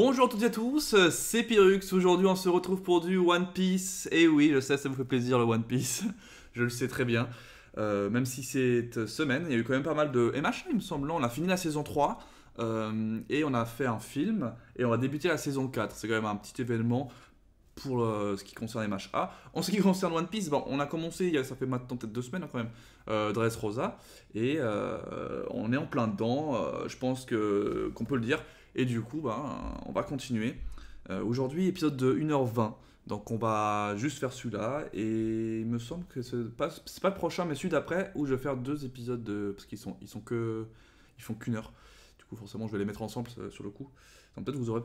Bonjour à toutes et à tous, c'est Pyrrhux. Aujourd'hui on se retrouve pour du One Piece. Et oui, je sais, ça vous fait plaisir le One Piece, je le sais très bien. Même si cette semaine, il y a eu quand même pas mal de MH, il me semble. On a fini la saison 3 et on a fait un film et on va débuter la saison 4. C'est quand même un petit événement pour ce qui concerne MHA. En ce qui concerne One Piece, bon, on a commencé, ça fait maintenant peut-être 2 semaines quand même, Dressrosa, et on est en plein dedans, je pense qu'on peut le dire, et du coup, on va continuer. Aujourd'hui, épisode de 1h20, donc on va juste faire celui-là, et il me semble que c'est pas le prochain, mais celui d'après, où je vais faire 2 épisodes, parce ils font qu'une heure. Du coup, forcément, je vais les mettre ensemble sur le coup. Donc peut-être vous aurez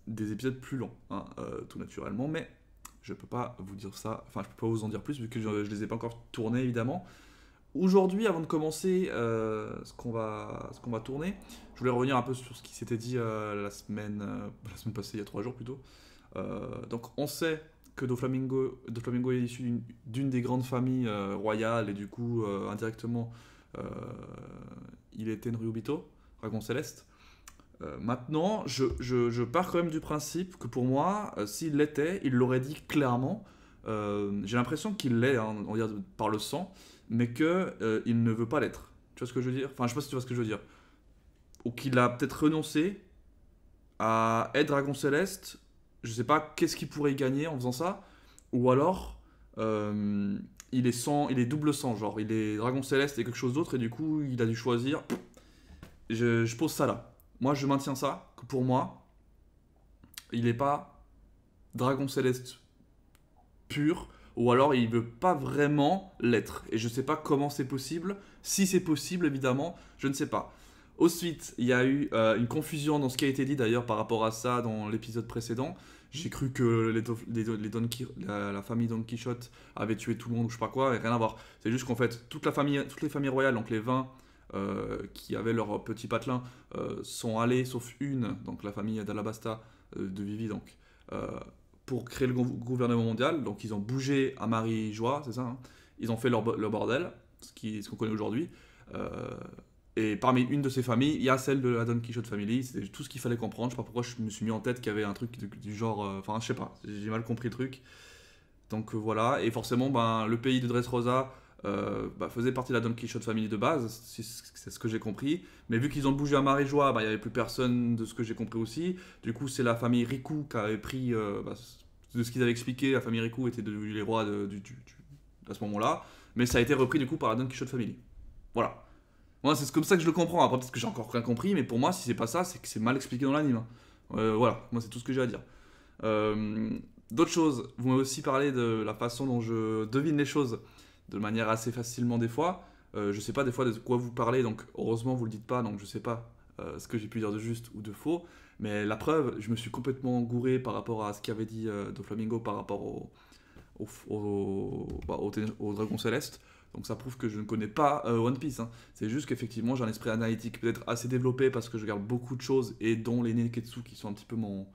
des épisodes plus longs, hein, tout naturellement, mais je peux pas vous dire ça, enfin je peux pas vous en dire plus vu que je les ai pas encore tournés évidemment. Aujourd'hui, avant de commencer ce qu'on va tourner, je voulais revenir un peu sur ce qui s'était dit la semaine passée, il y a 3 jours plutôt. Donc on sait que Doflamingo est issu d'une des grandes familles royales et du coup indirectement euh, il était Tenryubito, Dragon Céleste. Maintenant, je pars quand même du principe que pour moi, s'il l'était, il l'aurait dit clairement. J'ai l'impression qu'il l'est, hein, on va dire par le sang, mais que il ne veut pas l'être. Tu vois ce que je veux dire? Enfin, je sais pas si tu vois ce que je veux dire. Ou qu'il a peut-être renoncé à être Dragon Céleste. Je sais pas qu'est-ce qu'il pourrait y gagner en faisant ça. Ou alors, il est double sang, genre il est Dragon Céleste et quelque chose d'autre, et du coup, il a dû choisir. Je pose ça là. Moi, je maintiens ça, que pour moi, il n'est pas Dragon Céleste pur, ou alors il veut pas vraiment l'être. Et je sais pas comment c'est possible. Si c'est possible, évidemment, je ne sais pas. Ensuite, il y a eu une confusion dans ce qui a été dit d'ailleurs par rapport à ça dans l'épisode précédent. J'ai cru que la famille Don Quichotte avait tué tout le monde ou je sais pas quoi, et rien à voir. C'est juste qu'en fait, toutes les familles royales, donc les 20 qui avaient leur petit patelin, sont allés, sauf une, donc la famille d'Alabasta, de Vivi, donc, euh, pour créer le gouvernement mondial. Donc ils ont bougé à Marie-Joie, c'est ça, hein. Ils ont fait leur bordel, ce qu'on connaît aujourd'hui. Euh, et parmi une de ces familles, il y a celle de la Don Quixote Family. C'était tout ce qu'il fallait comprendre. Je sais pas pourquoi je me suis mis en tête qu'il y avait un truc du genre. Enfin, je sais pas, j'ai mal compris le truc. Donc voilà, et forcément, le pays de Dressrosa faisait partie de la Don Quixote Family de base, c'est ce que j'ai compris. Mais vu qu'ils ont bougé à Marie-Joie, il n'y avait plus personne de ce que j'ai compris aussi. Du coup, c'est la famille Riku qui avait pris, de ce qu'ils avaient expliqué, la famille Riku était devenue les rois à ce moment-là. Mais ça a été repris du coup par la Don Quixote Family. Voilà. Moi, c'est comme ça que je le comprends. Après, peut-être que j'ai encore rien compris, mais pour moi, si c'est pas ça, c'est que c'est mal expliqué dans l'anime, hein. Voilà, moi, c'est tout ce que j'ai à dire. Euh, D'autres choses, vous m'avez aussi parlé de la façon dont je devine les choses de manière assez facilement des fois. Je sais pas des fois de quoi vous parlez, donc heureusement vous le dites pas, donc je sais pas ce que j'ai pu dire de juste ou de faux. Mais la preuve, je me suis complètement gouré par rapport à ce qu'avait dit Doflamingo par rapport au Dragon Céleste. Donc ça prouve que je ne connais pas One Piece, hein. C'est juste qu'effectivement j'ai un esprit analytique peut-être assez développé parce que je regarde beaucoup de choses et dont les Neketsu qui sont un petit peu mon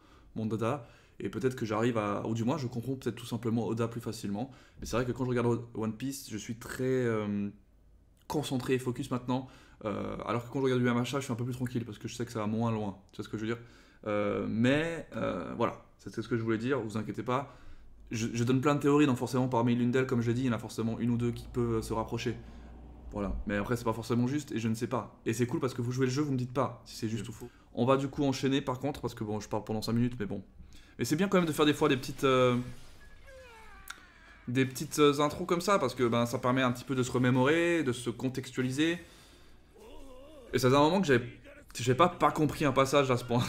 dada. Et peut-être que j'arrive à. Ou du moins, je comprends peut-être tout simplement Oda plus facilement. Mais c'est vrai que quand je regarde One Piece, je suis très concentré et focus maintenant. Alors que quand je regarde du MHA, je suis un peu plus tranquille parce que je sais que ça va moins loin. Tu vois ce que je veux dire? Voilà, c'est ce que je voulais dire. Vous inquiétez pas. Je donne plein de théories, donc forcément, parmi l'une d'elles, comme je l'ai dit, il y en a forcément une ou deux qui peuvent se rapprocher. Voilà. Mais après, c'est pas forcément juste et je ne sais pas. Et c'est cool parce que vous jouez le jeu, vous me dites pas si c'est juste ou faux. On va du coup enchaîner par contre, parce que bon, je parle pendant 5 minutes, mais bon. Mais c'est bien quand même de faire des fois des petites intros comme ça, parce que ça permet un petit peu de se remémorer, de se contextualiser. Et ça faisait un moment que j'avais pas compris un passage à ce point.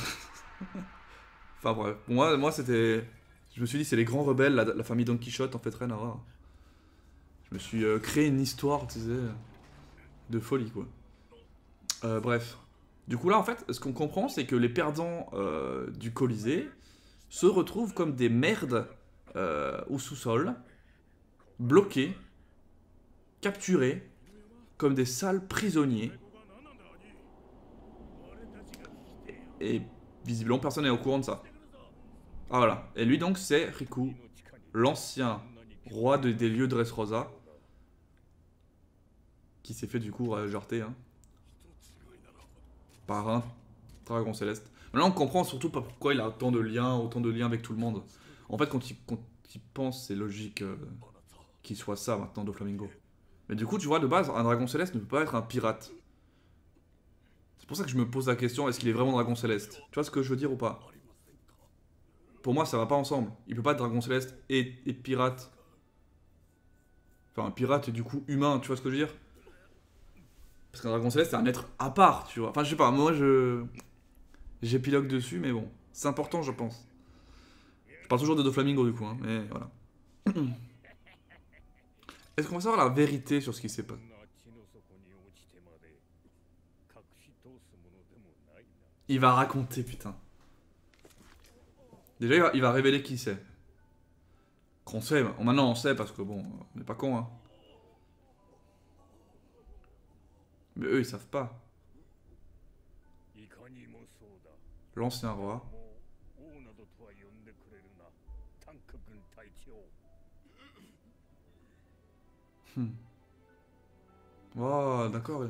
Enfin bref, moi c'était. Je me suis dit, c'est les grands rebelles, la famille Don Quichotte, en fait, rien à voir. Je me suis créé une histoire, tu sais, de folie, quoi. Bref. Du coup, là, en fait, ce qu'on comprend, c'est que les perdants du Colisée se retrouvent comme des merdes au sous-sol, bloqués, capturés, comme des sales prisonniers. Et visiblement, personne n'est au courant de ça. Ah voilà. Et lui, donc, c'est Riku, l'ancien roi des lieux de Dressrosa, qui s'est fait du coup jarter, hein, par un dragon céleste. Maintenant, on comprend surtout pas pourquoi il a autant de liens avec tout le monde. En fait, quand il pense, c'est logique qu'il soit ça maintenant, Doflamingo. Mais du coup, tu vois, de base, un dragon céleste ne peut pas être un pirate. C'est pour ça que je me pose la question, est-ce qu'il est vraiment dragon céleste? Tu vois ce que je veux dire ou pas? Pour moi, ça va pas ensemble. Il peut pas être dragon céleste et pirate. Enfin, un pirate et du coup humain, tu vois ce que je veux dire? Parce qu'un dragon céleste, c'est un être à part, tu vois. Enfin, je sais pas, moi, j'épilogue dessus, mais bon. C'est important, je pense. Je parle toujours de Doflamingo, du coup, hein, mais voilà. Est-ce qu'on va savoir la vérité sur ce qui s'est passé? Il va raconter, putain. Déjà, il va révéler qui c'est. Qu'on sait, maintenant on sait parce que bon, on n'est pas con, hein. Mais eux, ils savent pas. L'ancien roi. Oh, d'accord.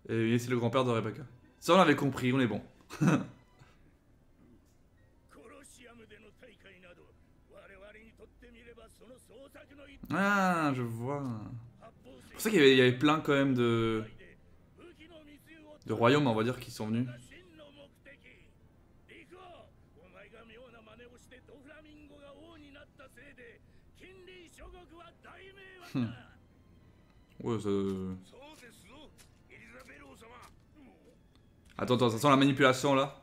Et c'est le grand-père de Rebecca. Ça, on avait compris, on est bon. Ah, je vois. C'est pour ça qu'il y avait plein quand même de royaumes, on va dire, qui sont venus. Ouais, ça... Attends, ça sent la manipulation là.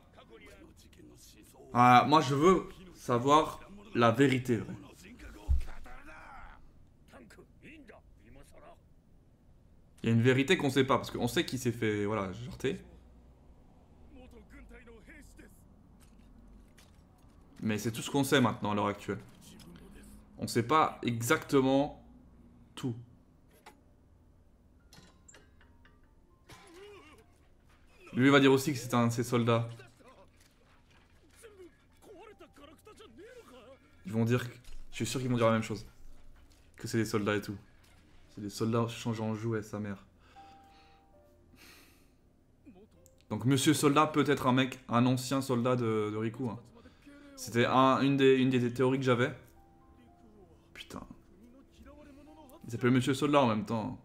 Ah, moi je veux savoir la vérité, vrai. Il y a une vérité qu'on sait pas, parce qu'on sait qu'il s'est fait, voilà, jarter. Mais c'est tout ce qu'on sait maintenant à l'heure actuelle. On sait pas exactement tout. Lui il va dire aussi que c'est un de ses soldats. Ils vont dire... Je suis sûr qu'ils vont dire la même chose. Que c'est des soldats et tout. C'est des soldats changeant en jouet, sa mère. Donc Monsieur Soldat peut être un mec, un ancien soldat de Riku. Hein. C'était une des théories que j'avais. Putain. Il s'appelle Monsieur Soldat en même temps.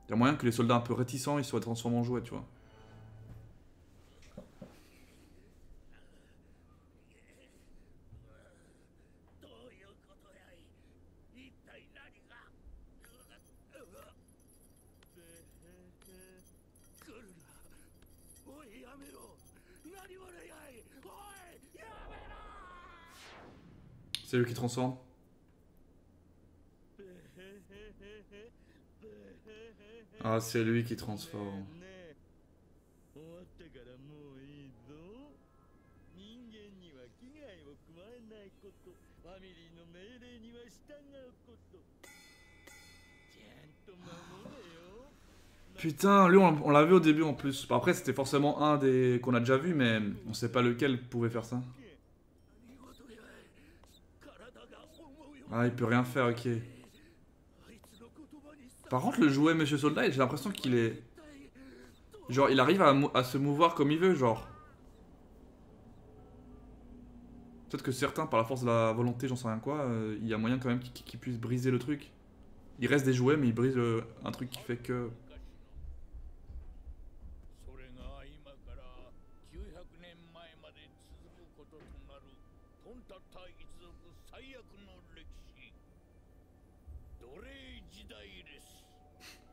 Il y a moyen que les soldats un peu réticents, ils soient transformés en jouets, tu vois. C'est lui qui transforme. Ah, c'est lui qui transforme. Putain, lui on l'a vu au début en plus. Après c'était forcément un des qu'on a déjà vu, mais on sait pas lequel pouvait faire ça. Ah, il peut rien faire, ok. Par contre, le jouet Monsieur Soldat, j'ai l'impression qu'il est... Genre, il arrive à se mouvoir comme il veut, genre. Peut-être que certains, par la force de la volonté, j'en sais rien quoi, il y a moyen quand même qu'ils puissent briser le truc. Il reste des jouets, mais il brise un truc qui fait que...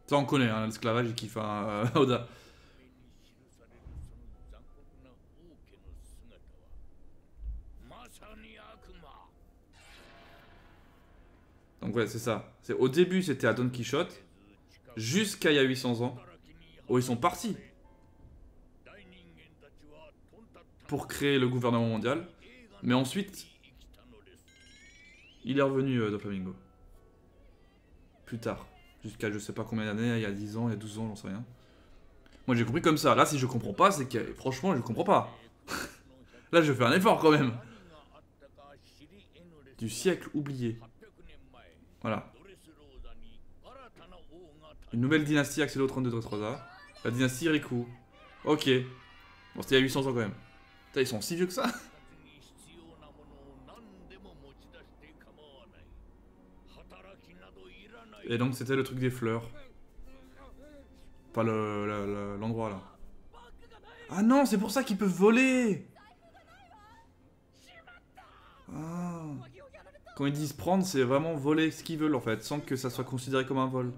Ça on connaît, hein, l'esclavage, il kiffe Oda. Donc ouais, c'est ça. Au début, c'était à Don Quichotte, jusqu'à il y a 800 ans, où ils sont partis pour créer le gouvernement mondial. Mais ensuite, il est revenu Doflamingo. Plus tard. Jusqu'à je sais pas combien d'années, il y a 10 ans, il y a 12 ans, j'en sais rien. Moi j'ai compris comme ça. Là, si je comprends pas, c'est que franchement, je comprends pas. Là, je fais un effort quand même. Du siècle oublié. Voilà. Une nouvelle dynastie accède au trône de Dressrosa. La dynastie Riku. Ok. Bon, c'était il y a 800 ans quand même. Putain, ils sont si vieux que ça. Et donc c'était le truc des fleurs. Pas l'endroit là. Ah non, c'est pour ça qu'ils peuvent voler. Ah. Quand ils disent prendre, c'est vraiment voler ce qu'ils veulent en fait, sans que ça soit considéré comme un vol.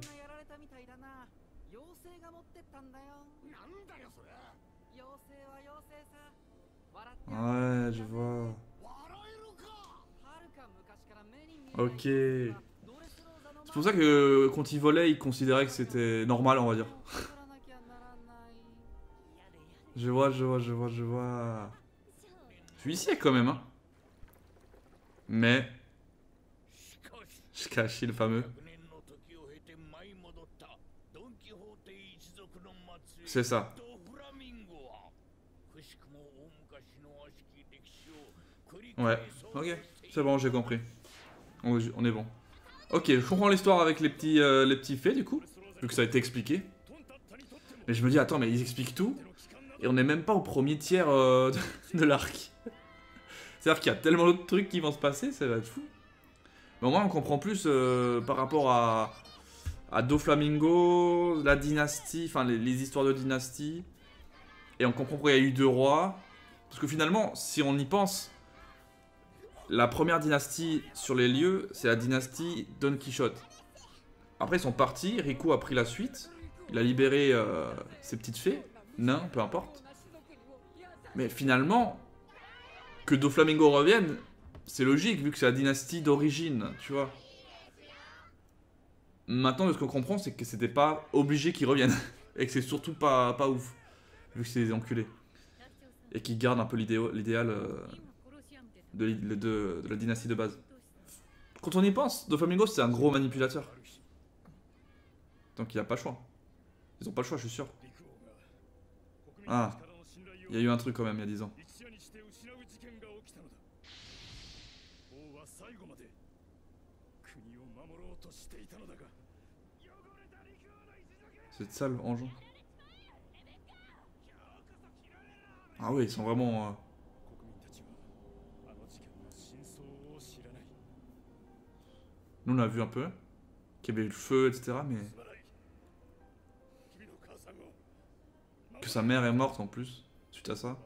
Ouais, je vois. Ok. C'est pour ça que quand ils volaient, ils considéraient que c'était normal, on va dire. Je vois. Je suis ici quand même, hein. Mais... Shikashi, le fameux. C'est ça. Ouais, ok. C'est bon, j'ai compris. On est bon. Ok, je comprends l'histoire avec les petits faits, du coup. Vu que ça a été expliqué. Mais je me dis, attends, mais ils expliquent tout. Et on n'est même pas au premier tiers de l'arc. C'est-à-dire qu'il y a tellement d'autres trucs qui vont se passer, ça va être fou. Mais au moins, on comprend plus par rapport à Doflamingo, la dynastie, enfin les histoires de dynastie. Et on comprend pourquoi il y a eu deux rois. Parce que finalement, si on y pense, la première dynastie sur les lieux, c'est la dynastie Don Quichotte. Après, ils sont partis, Riku a pris la suite. Il a libéré ses petites fées, nains, peu importe. Mais finalement, que Doflamingo revienne, c'est logique, vu que c'est la dynastie d'origine, tu vois. Maintenant, de ce qu'on comprend, c'est que c'était pas obligé qu'ils reviennent. Et que c'est surtout pas ouf, vu que c'est des enculés. Et qu'ils gardent un peu l'idéal de la dynastie de base. Quand on y pense, Doflamingo, c'est un gros manipulateur. Donc il a pas le choix. Ils ont pas le choix, je suis sûr. Ah, il y a eu un truc quand même il y a 10 ans. Cette salle, Anjon. Ah oui, ils sont vraiment... Nous on a vu un peu. Qu'il y avait eu le feu, etc. Mais... Que sa mère est morte en plus, suite à ça.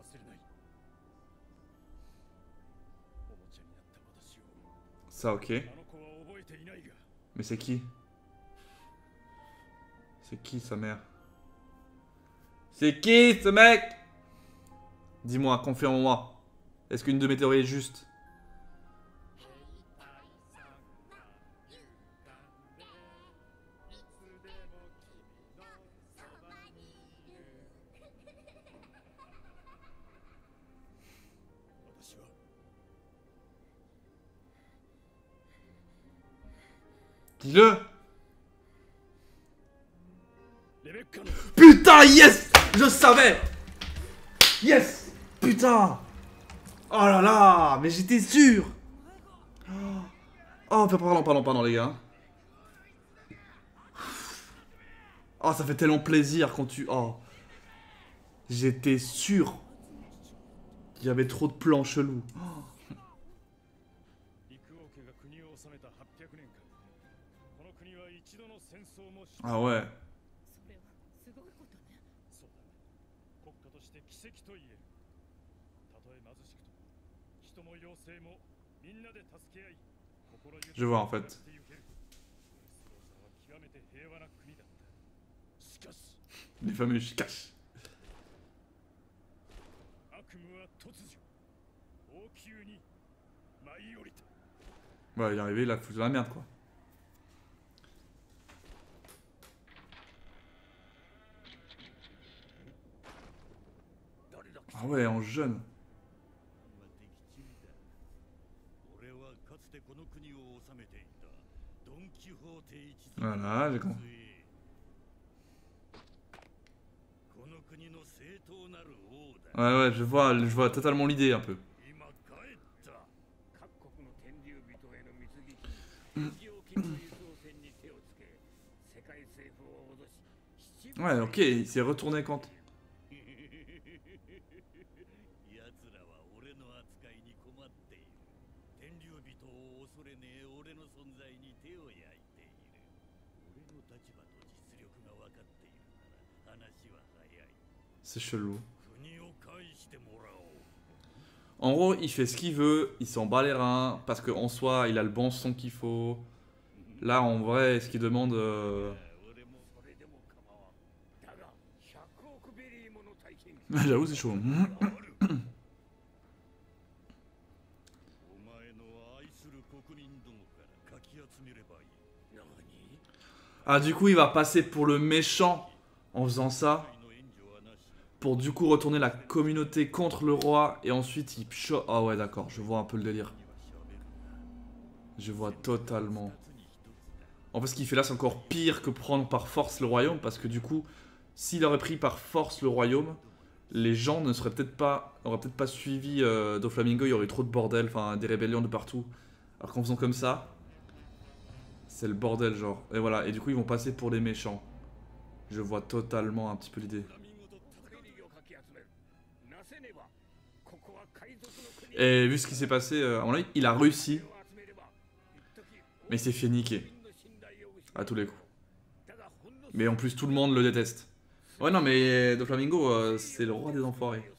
Ça, ok. Mais c'est qui? C'est qui sa mère? C'est qui ce mec? Dis-moi, confirme-moi. Est-ce qu'une de mes théories est juste? Dis-le! Putain, yes! Je savais! Yes! Putain! Oh là là! Mais j'étais sûr! Oh, pardon, les gars. Oh, ça fait tellement plaisir quand tu... Oh. J'étais sûr qu'il y avait trop de plans chelous. Oh. Ah ouais. Je vois en fait. Les fameux Shikashi. Ouais, il est arrivé, il a foutu la merde quoi. Ah ouais, en jeune. Voilà, j'ai compris. Ouais, je vois totalement l'idée un peu. Ouais, ok, il s'est retourné quand... 奴らは俺の扱いに困っている。天竜人を恐れねえ俺の存在に手を焼いている。俺の立場と実力が分かっているなら話は早い。 C'est chelou. 国を返してもらおう。 En gros, il fait ce qu'il veut, il s'en bat les reins, parce qu'en soi, il a le bon son qu'il faut. Là, en vrai, ce qu'il demande... 俺もそれでも構わん。だが100億ベリーもの大金 J'avoue, c'est chaud. お前の愛する国民どもからかき集めればいい。何？ Ah, du coup, il va passer pour le méchant en faisant ça. の援助はなし。 Pour du coup retourner la communauté contre le roi. Et ensuite, il... Ah ouais, d'accord, je vois un peu le délire. Je vois totalement. En fait, ce qu'il fait là, c'est encore pire que prendre par force le royaume. Parce que du coup, s'il aurait pris par force le royaume, les gens ne seraient peut-être pas... auraient peut-être pas suivi Doflamingo. Il y aurait trop de bordel, enfin des rébellions de partout. Alors qu'en faisant comme ça, c'est le bordel genre. Et voilà, et du coup, ils vont passer pour les méchants. Je vois totalement un petit peu l'idée. Et vu ce qui s'est passé, à mon avis, il a réussi. Mais il s'est fait niquer. À tous les coups. Mais en plus, tout le monde le déteste. Ouais, non, mais Doflamingo, c'est le roi des enfoirés.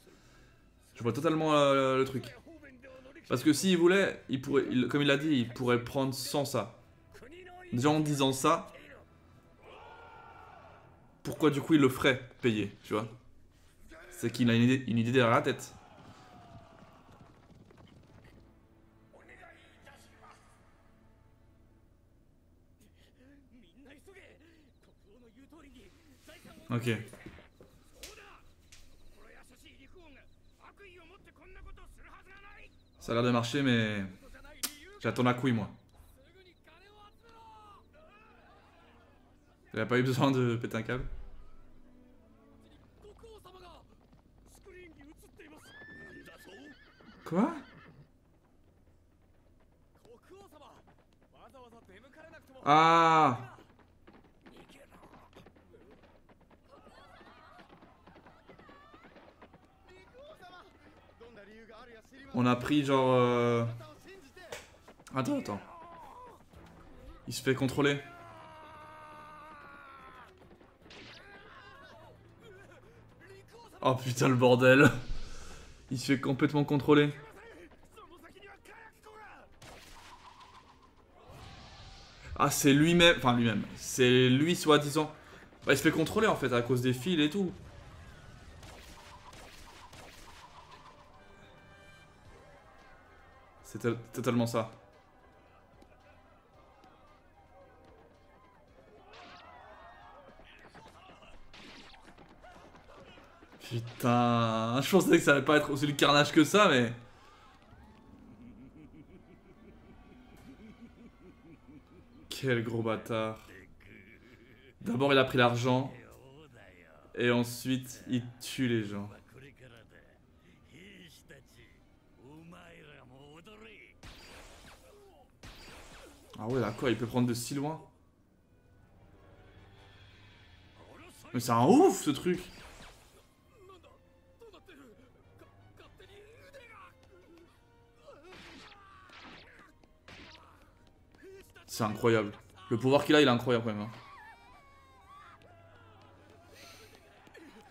Je vois totalement le truc. Parce que s'il voulait, il pourrait, comme il l'a dit, il pourrait prendre sans ça. Déjà en disant ça, pourquoi du coup il le ferait payer, tu vois? C'est qu'il a une idée derrière la tête. Ok. Ça a l'air de marcher, mais j'attends la couille, moi. Il a pas eu besoin de péter un câble. Quoi? Ah! On a pris genre... Attends. Il se fait contrôler. Oh putain le bordel. Il se fait complètement contrôler. Ah c'est lui-même. Enfin lui-même. C'est lui soi-disant. Bah, il se fait contrôler en fait à cause des fils et tout. C'est totalement ça. Putain, je pensais que ça allait pas être aussi du carnage que ça, mais... Quel gros bâtard. D'abord il a pris l'argent, et ensuite il tue les gens. Ah ouais d'accord, il peut prendre de si loin. Mais c'est un ouf ce truc. C'est incroyable. Le pouvoir qu'il a, il est incroyable quand même. Hein.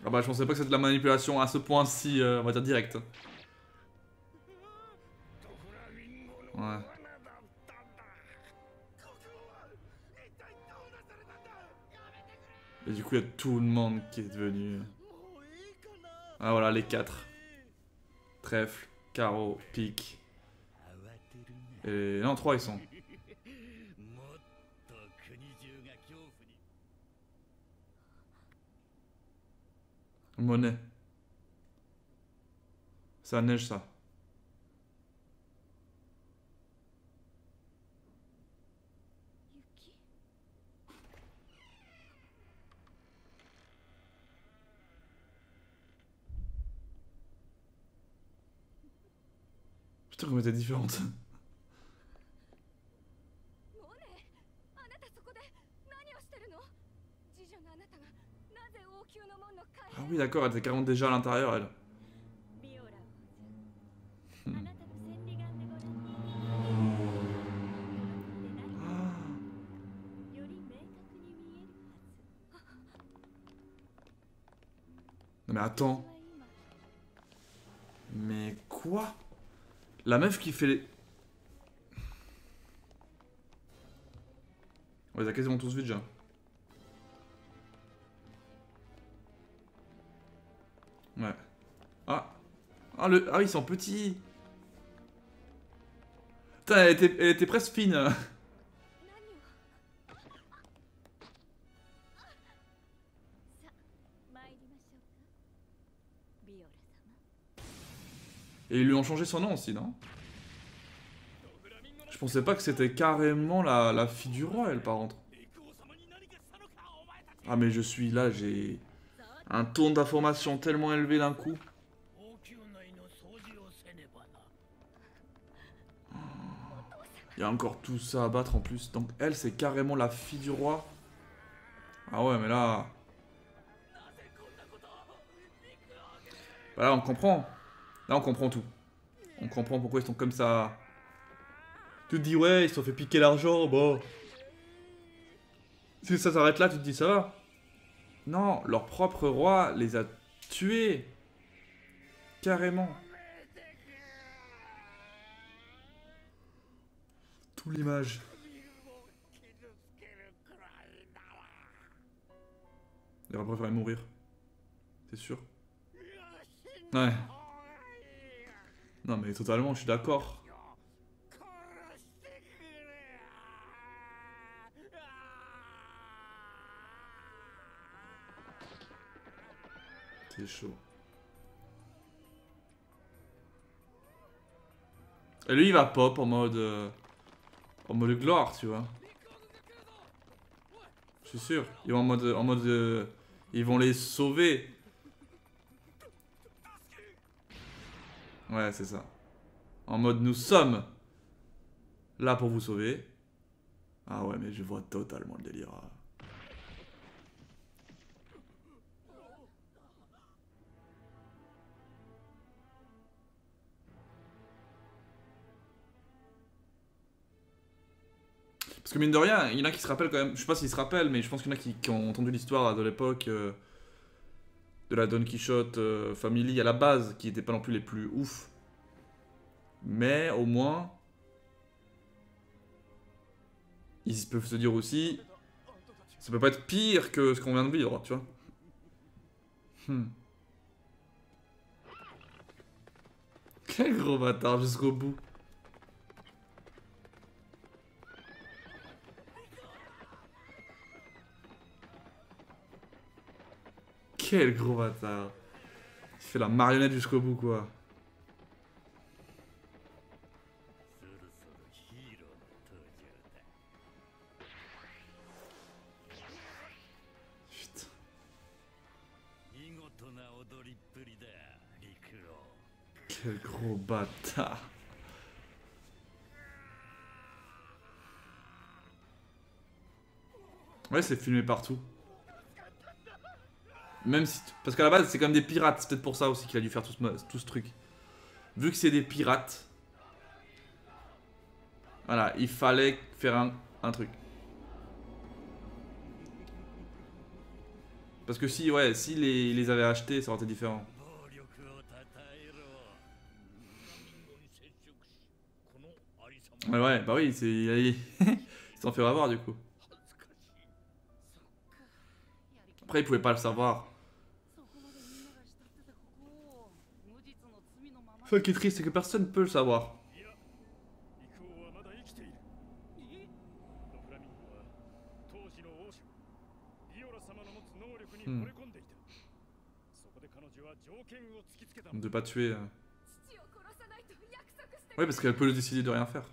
Ah bah je pensais pas que c'était de la manipulation à ce point si, on va dire, direct. Ouais. Et du coup, il y a tout le monde qui est devenu... Ah voilà, les 4. Trèfle, carreau, pique. Et... Non, 3 ils sont. Monnaie. Ça neige ça. Putain, comme elle était différente. Ah oui, d'accord, elle était carrément déjà à l'intérieur, elle. ビオラ王Hmm. 女あなたの千里眼でご覧に喜んで何かより明確に見えるはず Non mais 私 attends, は今 mais quoi? La meuf qui fait les... On les a quasiment tous vus déjà. Ouais. Ah. Ah, ah ils sont petits. Putain, elle était presque fine. 何をさあ参りましょうかビオラ様 Et ils lui ont changé son nom aussi, non? Je pensais pas que c'était carrément la fille du roi, elle, par contre. Ah, mais je suis là, j'ai un ton d'information tellement élevé d'un coup. Il y a encore tout ça à battre en plus. Donc elle, c'est carrément la fille du roi. Ah ouais, mais là... Bah là, on comprend. Là, on comprend tout. On comprend pourquoi ils sont comme ça. Tu te dis, ouais, ils se sont fait piquer l'argent, bon. Si ça s'arrête là, tu te dis, ça va. Non, leur propre roi les a tués. Carrément. Tout l'image. Il aurait préféré mourir. C'est sûr. Ouais. Non mais totalement, je suis d'accord. C'est chaud. Et lui il va pop en mode gloire, tu vois. Je suis sûr. Ils vont ils vont les sauver. Ouais, c'est ça. En mode nous sommes là pour vous sauver. Ah ouais, mais je vois totalement le délire. Parce que mine de rien, il y en a qui se rappellent quand même. Je sais pas s'ils se rappellent, mais je pense qu'il y en a qui ont entendu l'histoire de l'époque de la Don Quichotte Family à la base, qui n'étaient pas non plus les plus ouf. Mais au moins, ils peuvent se dire aussi, ça peut pas être pire que ce qu'on vient de vivre, tu vois. Quel gros bâtard jusqu'au bout. Quel gros bâtard. Il fait la marionnette jusqu'au bout, quoi. Putain. Quel gros bâtard. Ouais, c'est filmé partout. Même si... Parce qu'à la base, c'est quand même des pirates. C'est peut-être pour ça aussi qu'il a dû faire tout ce truc. Vu que c'est des pirates... Voilà, il fallait faire un truc. Parce que si, ouais, s'il les avait achetés, ça aurait été différent. Ouais, bah oui, ils s'en fait avoir du coup. Après, ils pouvaient pas le savoir. Ce qui est triste, c'est que personne ne peut le savoir. De pas tuer. Oui, parce qu'elle peut le décider de rien faire.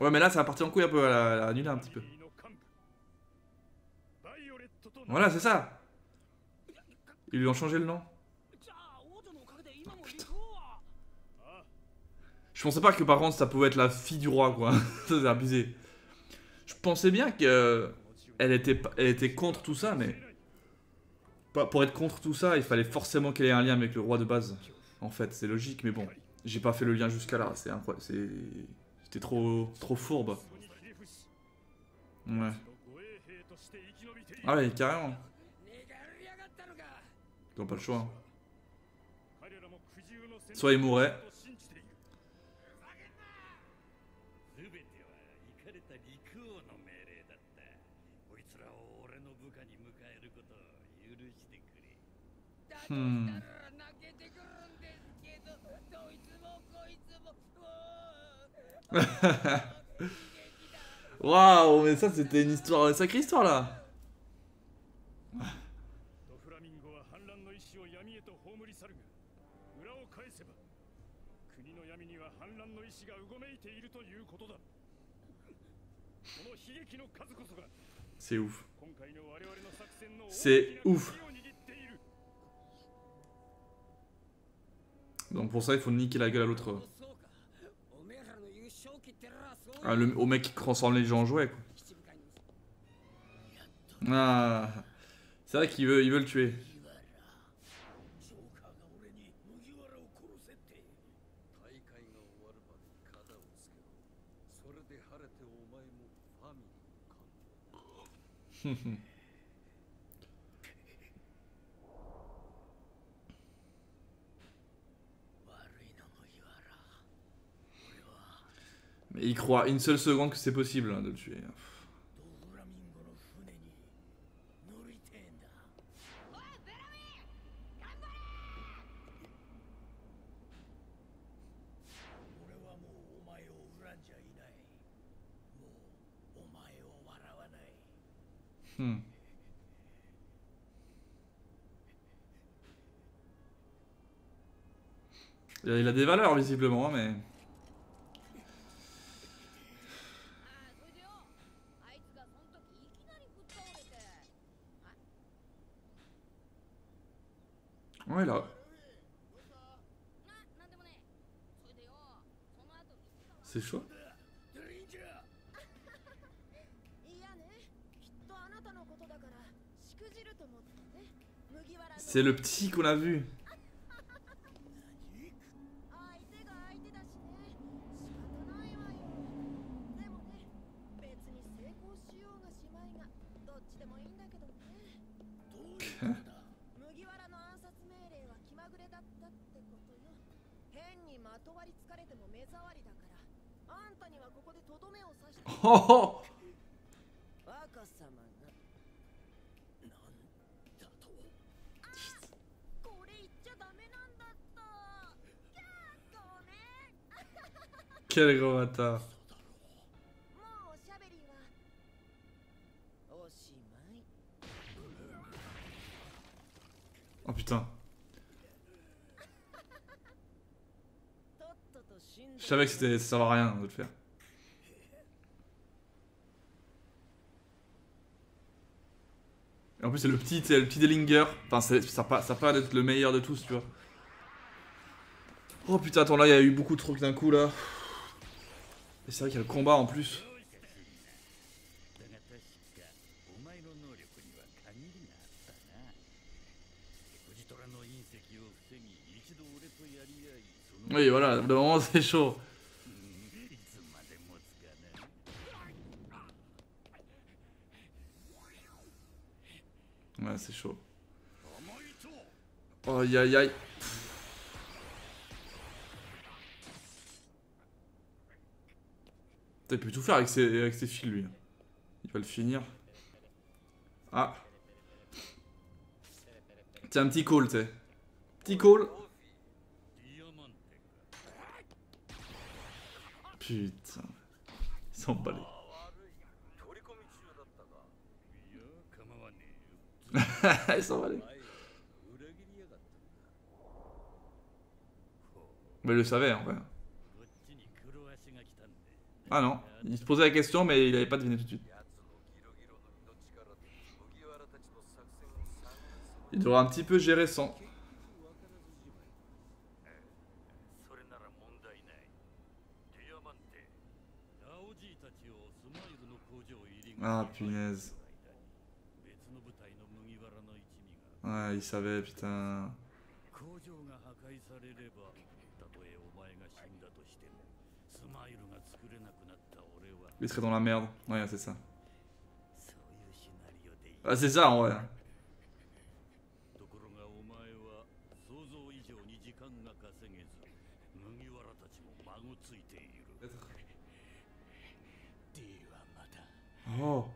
Ouais, mais là, ça va partir en couille un peu, à annuler un petit peu. Voilà, c'est ça. Ils lui ont changé le nom. Putain. Je pensais pas que par contre ça pouvait être la fille du roi, quoi. Ça c'est abusé. Je pensais bien que elle était contre tout ça, mais pour être contre tout ça, il fallait forcément qu'elle ait un lien avec le roi de base. En fait, c'est logique, mais bon, j'ai pas fait le lien jusqu'à là. C'est incroyable, c'était trop fourbe. Ouais. Ah ouais, carrément. Ils ont pas le choix. Hein. Soit ils mourraient. 全てはイカれた陸王の命令だった。こいつらを俺の部下に迎えることを許してくれ。だとしたら泣けてくるんですけど、どいつもこいつも。Waouh, mais ça c'était une histoire, une sacrée histoire là. ドフラミンゴは反乱の意志を闇へと葬り去るが、裏を返せば国の闇には反乱の意志がうごめいているということだ。この悲劇の数こそが C'est ouf. 今回の我々の作戦の C'est 大きな ouf. 鍵を握っている。 Donc pour ça il faut niquer la gueule à l'autre. そうか。おめえらの言う正気ってのはそう Ah, au mec qui transforme les gens en jouets quoi. Ah, c'est vrai qu'il veut le tuer. ジョーカーが俺に麦わらを殺せって大会が終わるまで肩をつけろそれで晴れてお前もファミリーか Mais il croit une seule seconde que c'est possible hein, de le tuer. ドフラミンゴの船に乗りてえんだおいベラミン頑張れ俺はもうお前を恨んじゃいないもうお前を笑わない Hmm. Il a des valeurs visiblement, mais... それでよあいつがその時いきなりぶっ倒れて Ouais, là. なんでもねそれでよその後見つか C'est chaud. レンジャーいやねきっとあなたのことだからしくじると思ってね麦わらの C'est le petit qu'on a vu. 相手が相手だしね仕方ないわよでもね別に成功しようがしまいがどっちでもいいんだけどねどういうことだ麦わらの暗殺命令は気まぐれだったってことよ変にまとわりつかれても目障りだからあんたにはここでとどめを刺して Oh, oh. 若様がなんだとこれ言っちゃダメなんだったキャーごめん Quel gros bâtard. もうおしゃべりはおしまい Oh putain. とっとと死んで Je savais que ça servait à rien de le faire. Et en plus c'est le petit, le petit Dellinger. Enfin ça a pas d'être le meilleur de tous, tu vois. Oh putain, attends, là il y a eu beaucoup de trucs d'un coup là. Et c'est vrai qu'il y a le combat en plus. だが確かお前の能力には限りがあったなエクジトラの隕石を防ぎ一度俺とやり合いその Oui, voilà, le moment c'est chaud. いつまで持つかな Ouais, c'est chaud. 思いと Oh, aïe aïe aïe. Putain, il peut tout faire avec ses fils, lui. Il va le finir. Ah. Tiens, un petit call, tu sais. Petit call. ディアマンテか Putain. Ils sont emballés. 取り込み中だったかいや構わねえよ Ils sont emballés. 裏切りやがった Mais il le savait, en vrai. こっちに黒足が来たんで Ah non. Il se posait la question, mais il avait pas deviné tout de suite. 奴のギロギロの身の力で麦わらたちの作戦を探るつもり Il devra un petit peu gérer sans. それなら問題ない Ah punaise. Ouais, il savait, putain. Il serait dans la merde. Ouais, c'est ça. Ah, c'est ça en vrai. Oh.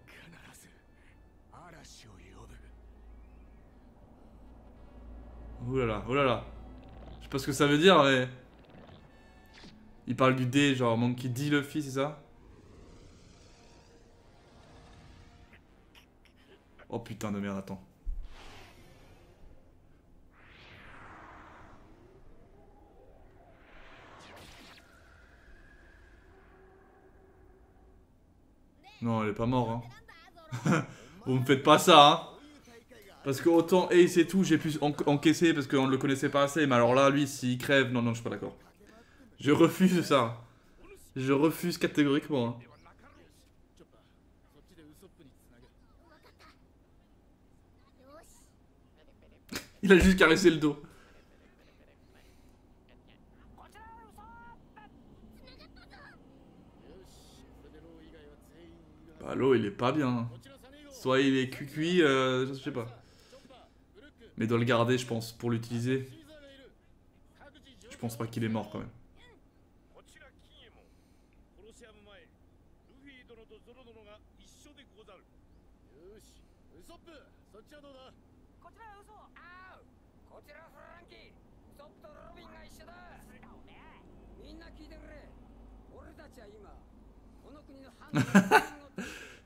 Oh là là, oh là là. Je sais pas ce que ça veut dire, mais. Il parle du D, genre Monkey D. Luffy, c'est ça? Oh putain de merde, attends. Non, elle est pas morte, hein. Vous me faites pas ça, hein. Parce que autant Ace et tout, j'ai pu encaisser parce qu'on le connaissait pas assez. Mais alors là, lui, s'il crève, non, non, je suis pas d'accord. Je refuse ça. Je refuse catégoriquement. Hein. Il a juste caressé le dos. Bah, l'eau, il est pas bien. Hein. Soit il est cuit, je sais pas. Mais il doit le garder, je pense, pour l'utiliser. Je pense pas qu'il est mort quand même.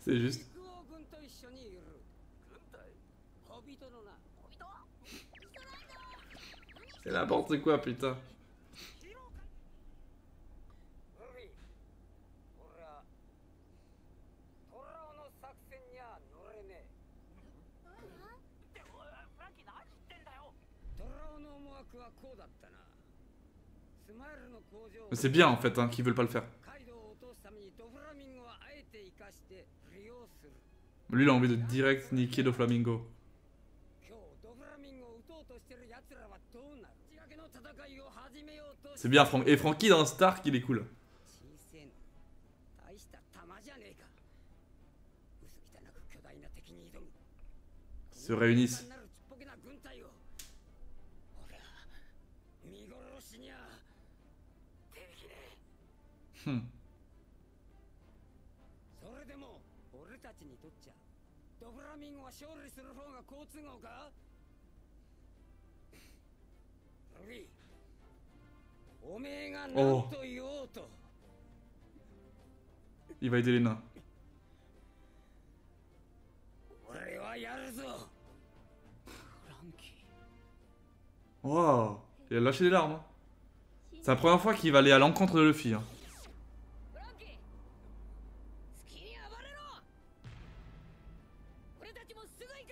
C'est juste. C'est n'importe quoi, putain. Mais c'est bien en fait hein, qu'ils veulent pas le faire. Lui il a envie de direct niquer Doflamingo. C'est bien Franck. Et Franky dans Stark il est cool. Ils se réunissent. Oh. Il va aider les nains. Wow. Il a lâché des larmes. Hein. C'est la première fois qu'il va aller à l'encontre de Luffy. Hein.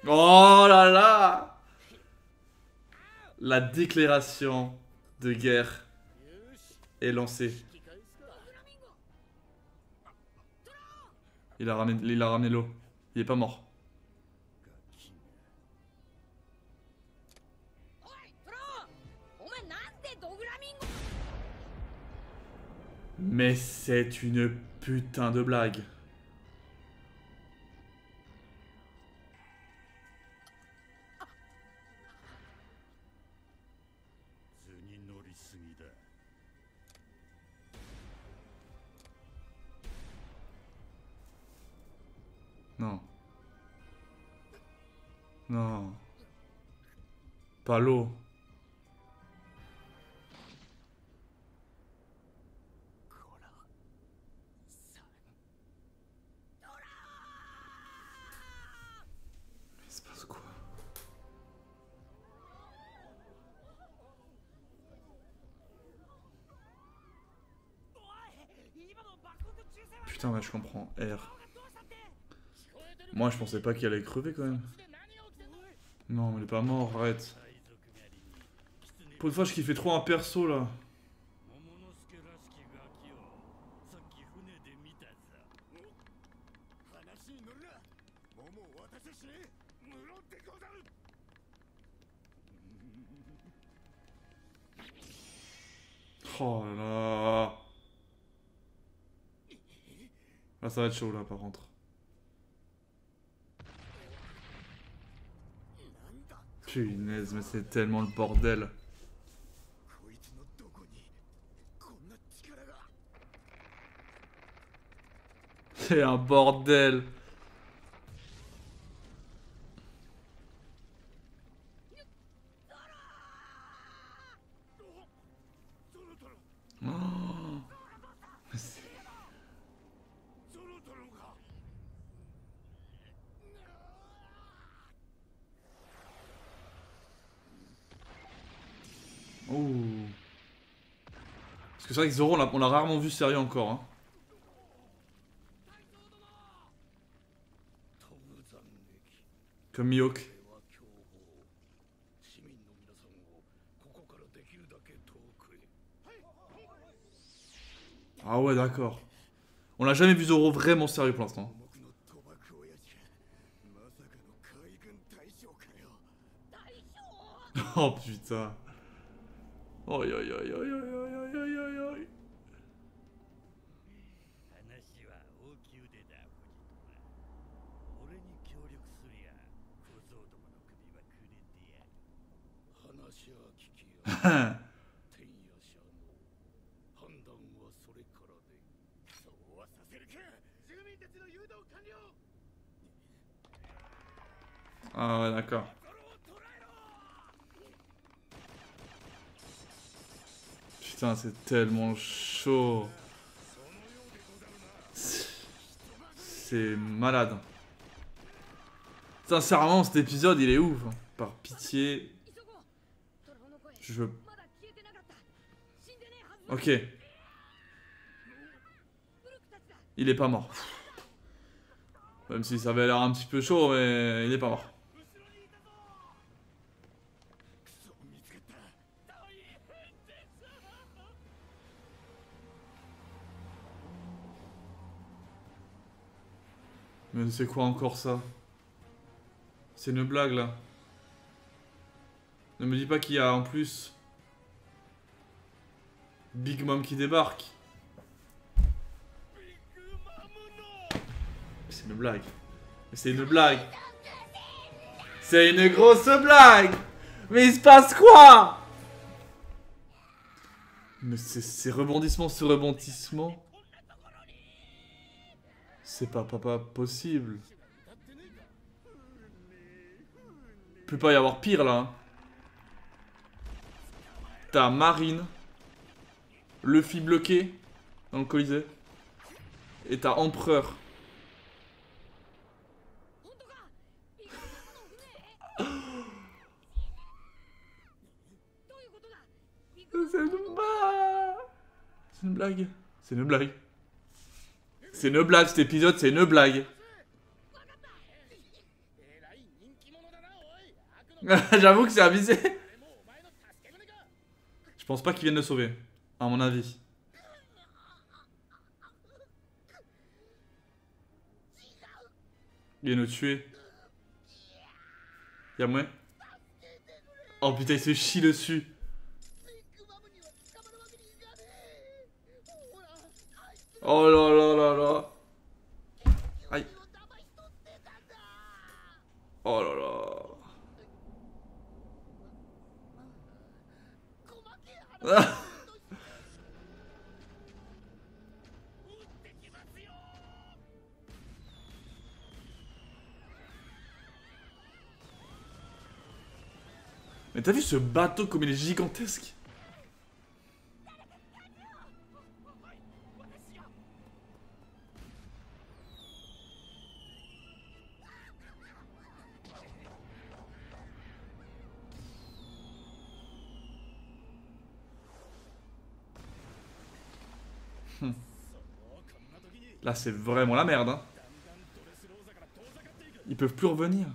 Oh là là. La déclaration de guerre est lancée. Il a ramené l'eau. Il est pas mort. Mais c'est une putain de blague. Non. Non. Pas l'eau. Il se passe quoi? Putain, ouais, je comprends. R. Moi, je pensais pas qu'il allait crever quand même. Non, il est pas mort, arrête. Pour une fois, je kiffais trop un perso là. に乗るな。桃を渡せしね。無論でござる。Oh là là. Là, ça va être chaud, là, par contre. Punaise, mais c'est tellement le bordel. C'est un bordel. Oh. Oh. Parce que c'est vrai que Zoro, on l'a rarement vu sérieux encore. Hein. Comme Mihawk. Ah ouais, d'accord. On l'a jamais vu Zoro vraiment sérieux pour l'instant. Oh putain. Oi oi oi oi oi oi oi oi oi. Ah ouais, d'accord. Putain, c'est tellement chaud. C'est malade. Sincèrement, cet épisode, il est ouf. Par pitié. Je veux... Ok. Il est pas mort. Même si ça avait l'air un petit peu chaud, mais il est pas mort. Mais c'est quoi encore ça? C'est une blague là. Ne me dis pas qu'il y a en plus Big Mom qui débarque. C'est une blague. C'est une blague. C'est une grosse blague. Mais il se passe quoi? Mais c'est rebondissement sur rebondissement. C'est pas possible. Il peut pas y avoir pire là. Hein. T'as Marine, Luffy bloqué dans le Colisée. Et t'as Empereur. C'est une blague. C'est une blague. C'est une blague cet épisode, c'est une blague. J'avoue que c'est abusé. Je pense pas qu'ils viennent le sauver, à mon avis. Il vient le tuer. Y'a moins. Oh putain, il se chie dessus. Oh là là là là. Aïe. Oh là là. Mais t'as vu ce bateau comme il est gigantesque? Là, c'est vraiment la merde. Hein. Ils peuvent plus revenir.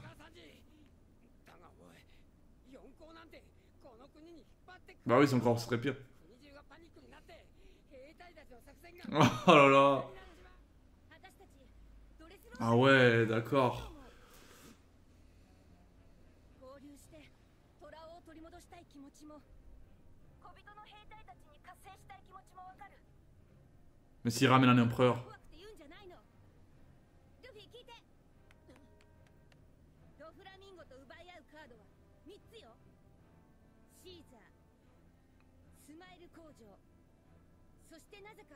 Bah oui, c'est encore, ce serait pire. Oh là là. Ah ouais, d'accord. 合流して虎を取り戻したい気持ちも小人の兵隊たちに加勢したい気持ちもわかる。 Mais s'il ramène un empereur. 怖くて言うんじゃないの。ルフィ聞いて。ドフラミンゴと奪い合うカードは3つよ。シーザー、スマイル工場、そしてなぜか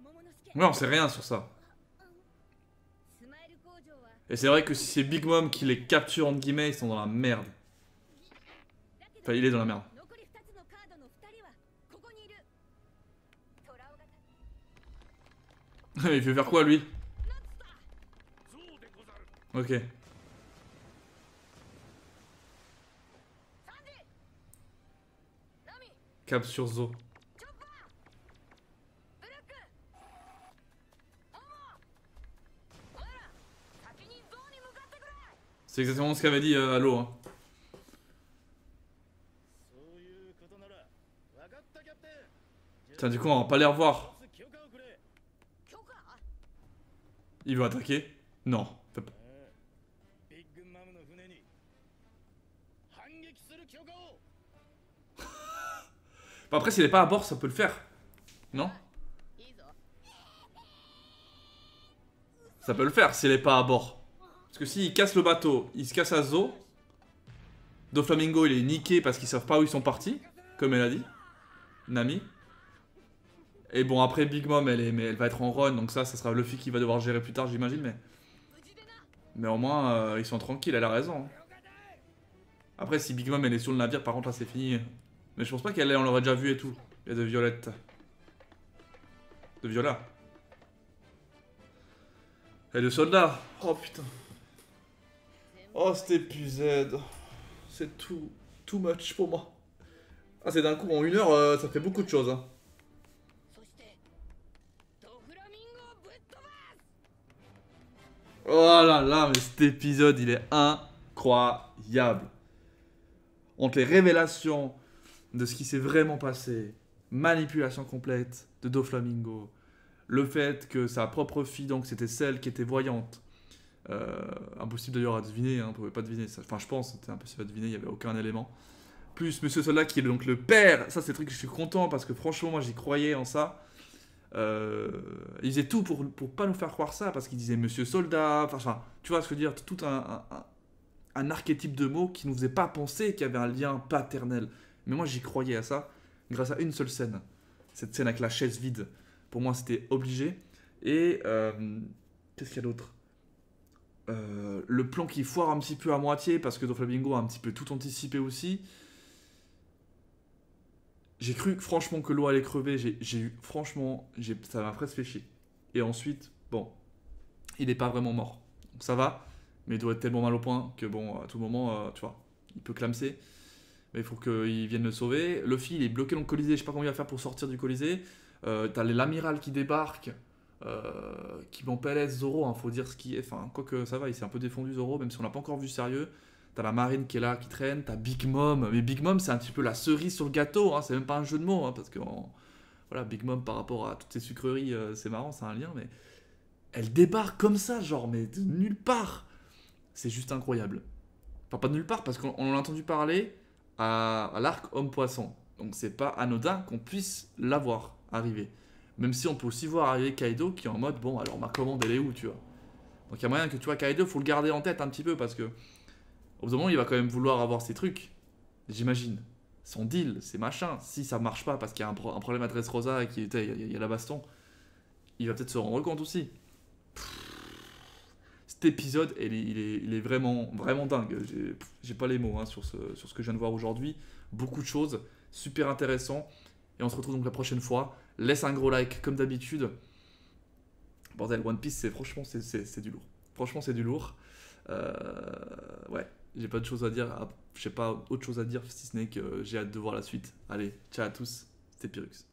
桃之助。 Ouais, on sait rien sur ça. スマイル工場は Et c'est vrai que si c'est Big Mom qui les capture, entre guillemets, ils sont dans la merde. だけど Enfin, il est dans la merde. 残り2つのカードの2人はここにいる。トラオが Il veut faire quoi, lui? そうでござる。 Ok. サンジ、ナミ、 Cap sur Zo. チョッパー、ブルック、オモ、お前ら先にゾウに向かってくれ。 C'est exactement ce qu'avait dit Halo. Hein. そういうことなら、わかったキャプテン。 Tiens, du coup, on va pas les revoir. 許可をくれ。許可？ Il veut attaquer? Non. Fait pas. ビッグマムの船に反撃する許可を。 Bah, après, s'il est pas à bord, ça peut le faire. Non? いいぞ。 Ça peut le faire s'il est pas à bord. Parce que s'il casse le bateau, il se casse à Zo. Doflamingo, il est niqué parce qu'ils savent pas où ils sont partis. Comme elle a dit. Nami. Et bon, après, Big Mom, mais elle va être en run. Donc ça sera Luffy qui va devoir gérer plus tard, j'imagine. Mais au moins, ils sont tranquilles, elle a raison. Hein. Après, si Big Mom, elle est sur le navire, par contre, là, c'est fini. Mais je pense pas qu'elle on l'aurait déjà vu et tout. Il y a de Violette. De Viola. Et de soldats. Oh putain. Oh cet épisode. C'est too much pour moi. Ah c'est d'un coup en 1 heure ça fait beaucoup de choses hein. そしてドフラミンゴをぶっ飛ばす。 Oh là là mais cet épisode il est incroyable. Entre les révélations de ce qui s'est vraiment passé, manipulation complète de Doflamingo, le fait que sa propre fille, donc c'était celle qui était voyante, impossible d'ailleurs à deviner, hein, on pouvait pas deviner ça, enfin je pense c'était impossible à deviner, il n'y avait aucun élément, plus Monsieur Soldat qui est donc le père, ça c'est le truc que je suis content parce que franchement moi j'y croyais en ça, il faisait tout pour pas nous faire croire ça, parce qu'il disait Monsieur Soldat, enfin tu vois ce que je veux dire, tout un archétype de mots qui nous faisait pas penser qu'il y avait un lien paternel, mais moi j'y croyais à ça, grâce à une seule scène, cette scène avec la chaise vide. Pour moi, c'était obligé. Et qu'est-ce qu'il y a d'autre? Le plan qui foire un petit peu à moitié parce que Doflamingo a un petit peu tout anticipé aussi. J'ai cru franchement que l'eau allait crever. J'ai eu franchement, ça m'a presque fait chier. Et ensuite, bon, il n'est pas vraiment mort. Donc ça va, mais il doit être tellement mal au point que bon, à tout moment, tu vois, il peut clamser. Mais il faut qu'il vienne le sauver. Luffy, il est bloqué dans le Colisée. Je sais pas comment il va faire pour sortir du Colisée. T'as l'amiral qui débarque, qui m'empêlesse Zoro, hein, faut dire ce qui est. Enfin, quoique ça va, il s'est un peu défendu Zoro, même si on l'a pas encore vu sérieux. T'as la marine qui est là, qui traîne. T'as Big Mom. Mais Big Mom, c'est un petit peu la cerise sur le gâteau. Hein, c'est même pas un jeu de mots, hein, parce que voilà, Big Mom par rapport à toutes ces sucreries, c'est marrant, c'est un lien, mais elle débarque comme ça, genre, mais de nulle part. C'est juste incroyable. Enfin, pas de nulle part, parce qu'on en a entendu parler à l'arc Homme-Poisson. Donc c'est pas anodin qu'on puisse l'avoir arrivé. Même si on peut aussi voir arriver Kaido qui est en mode bon alors ma commande elle est où, tu vois. Donc il y a moyen que tu vois Kaido, faut le garder en tête un petit peu parce que au bout d'un moment il va quand même vouloir avoir ses trucs. J'imagine. Son deal, ses machins. Si ça marche pas parce qu'il y a un problème à Dressrosa et qu'il y a la baston, il va peut-être se rendre compte aussi. Cet épisode, il est vraiment, vraiment dingue. J'ai pas les mots hein, sur ce que je viens de voir aujourd'hui. Beaucoup de choses, super intéressant. Et on se retrouve donc la prochaine fois. Laisse un gros like comme d'habitude. Bordel, One Piece, franchement, c'est du lourd. Franchement, c'est du lourd. Ouais, j'ai pas de choses à dire. J'ai pas autre chose à dire si ce n'est que j'ai hâte de voir la suite. Allez, ciao à tous. C'était Pyrrhus.